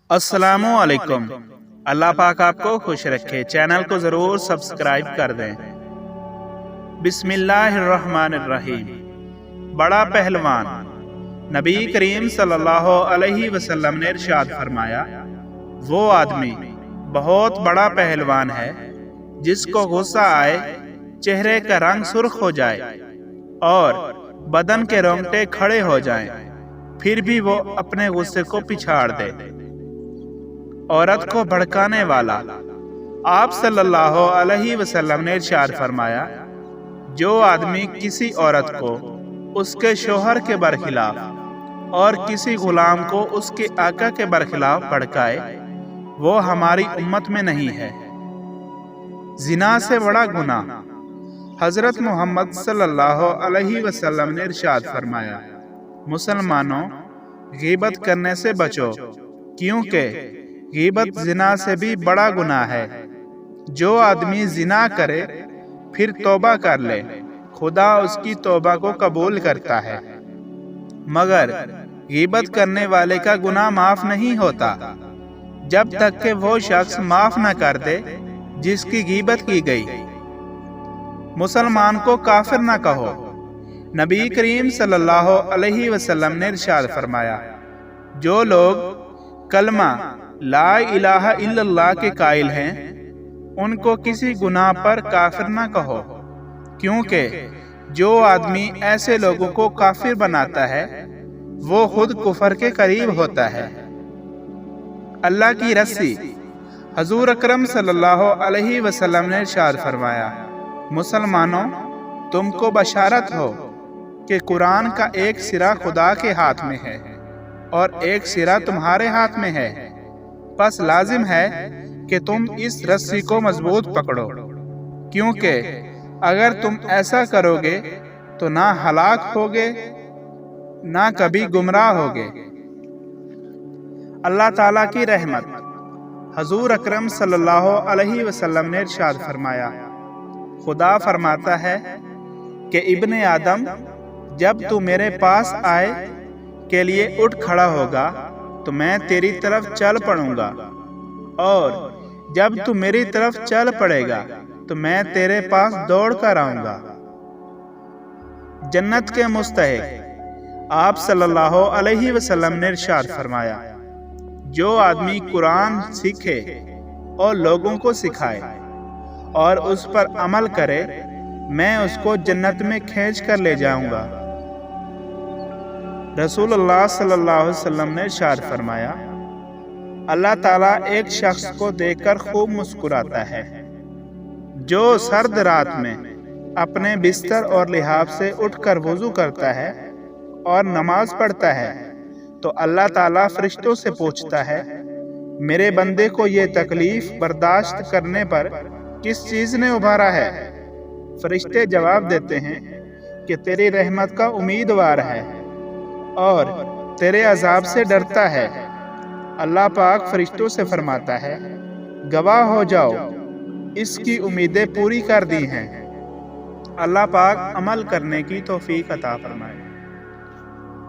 अस्सलामुअलैकुम। अल्लाह पाक आपको खुश रखे। चैनल को ज़रूर सब्सक्राइब कर दें। बिस्मिल्लाहिर्रहमानिर्रहीम। बड़ा पहलवान। नबी करीम सल्लल्लाहु अलैहि वसल्लम ने इरशाद फरमाया, वो आदमी बहुत बड़ा पहलवान है जिसको गुस्सा आए, चेहरे का रंग सुर्ख हो जाए और बदन के रोंगटे खड़े हो जाएं, फिर भी वो अपने गुस्से को पिछाड़ दे। औरत को भड़काने वाला। आप सल्लल्लाहु अलैहि वसल्लम ने इरशाद फरमाया, जो आदमी किसी औरत को उसके शोहर के बरखिलाफ और किसी गुलाम को उसके आका के बरखिलाफ भड़काए, वो हमारी उम्मत में नहीं है। जिना से बड़ा गुनाह। हजरत मोहम्मद सल्लल्लाहु अलैहि वसल्लम ने इरशाद फरमाया, मुसलमानों, गीबत करने से बचो, क्योंकि गीबत जिना से भी बड़ा गुनाह है। जो आदमी जिना करे फिर तौबा कर ले, खुदा उसकी तौबा को कबूल करता है, मगर गीबत करने वाले का गुनाह माफ नहीं होता जब तक कि वो शख्स माफ न कर दे जिसकी गीबत की गई। मुसलमान को काफिर न कहो। नबी करीम सल्लल्लाहु अलैहि वसल्लम ने इरशाद फरमाया, जो लोग कलमा ला इलाहा इल्लल्लाह के कायल हैं, उनको किसी गुनाह पर काफिर ना कहो, क्योंकि जो आदमी ऐसे लोगों को काफिर बनाता है वो खुद कुफर के करीब होता है। अल्लाह की रस्सी। हजूर अकरम सल्लल्लाहु अलैहि वसल्लम ने इरशाद फरमाया, मुसलमानों, तुमको बशारत हो कि कुरान का एक सिरा खुदा के हाथ में है और एक सिरा तुम्हारे हाथ में है, बस लाजिम है कि तुम इस रस्सी को मजबूत पकड़ो, क्योंकि अगर तुम ऐसा करोगे तो ना हलाक होगे ना कभी गुमराह होगे। अल्लाह ताला की रहमत। हजूर अकरम सल्लल्लाहु अलैहि वसल्लम ने इरशाद फरमाया, खुदा फरमाता है कि इब्ने आदम, जब तू मेरे पास आए के लिए उठ खड़ा होगा तो मैं तेरी तरफ चल पड़ूंगा, और जब तू मेरी तरफ चल पड़ेगा तो मैं तेरे पास दौड़ कर आऊंगा। जन्नत के मुस्तहिक। आप सल्लल्लाहु अलैहि वसल्लम ने इरशाद फरमाया, जो आदमी कुरान सीखे और लोगों को सिखाए और उस पर अमल करे, मैं उसको जन्नत में खींच कर ले जाऊंगा। रसूलुल्लाह सल्लल्लाहु अलैहि वसल्लम ने इरशाद फरमाया, अल्लाह ताला एक शख्स को देखकर खूब मुस्कुराता है, जो सर्द रात में अपने बिस्तर और लिहाफ से उठकर वुजू करता है और नमाज पढ़ता है, तो अल्लाह ताला फरिश्तों से पूछता है, मेरे बंदे को ये तकलीफ बर्दाश्त करने पर किस चीज ने उभारा है? फरिश्ते जवाब देते हैं कि तेरी रहमत का उम्मीदवार है और तेरे अजाब से डरता है। अल्लाह पाक फरिश्तों से फरमाता है, गवाह हो जाओ, इसकी उम्मीदें पूरी कर दी हैं। अल्लाह पाक अमल करने की तौफीक अता फरमाए।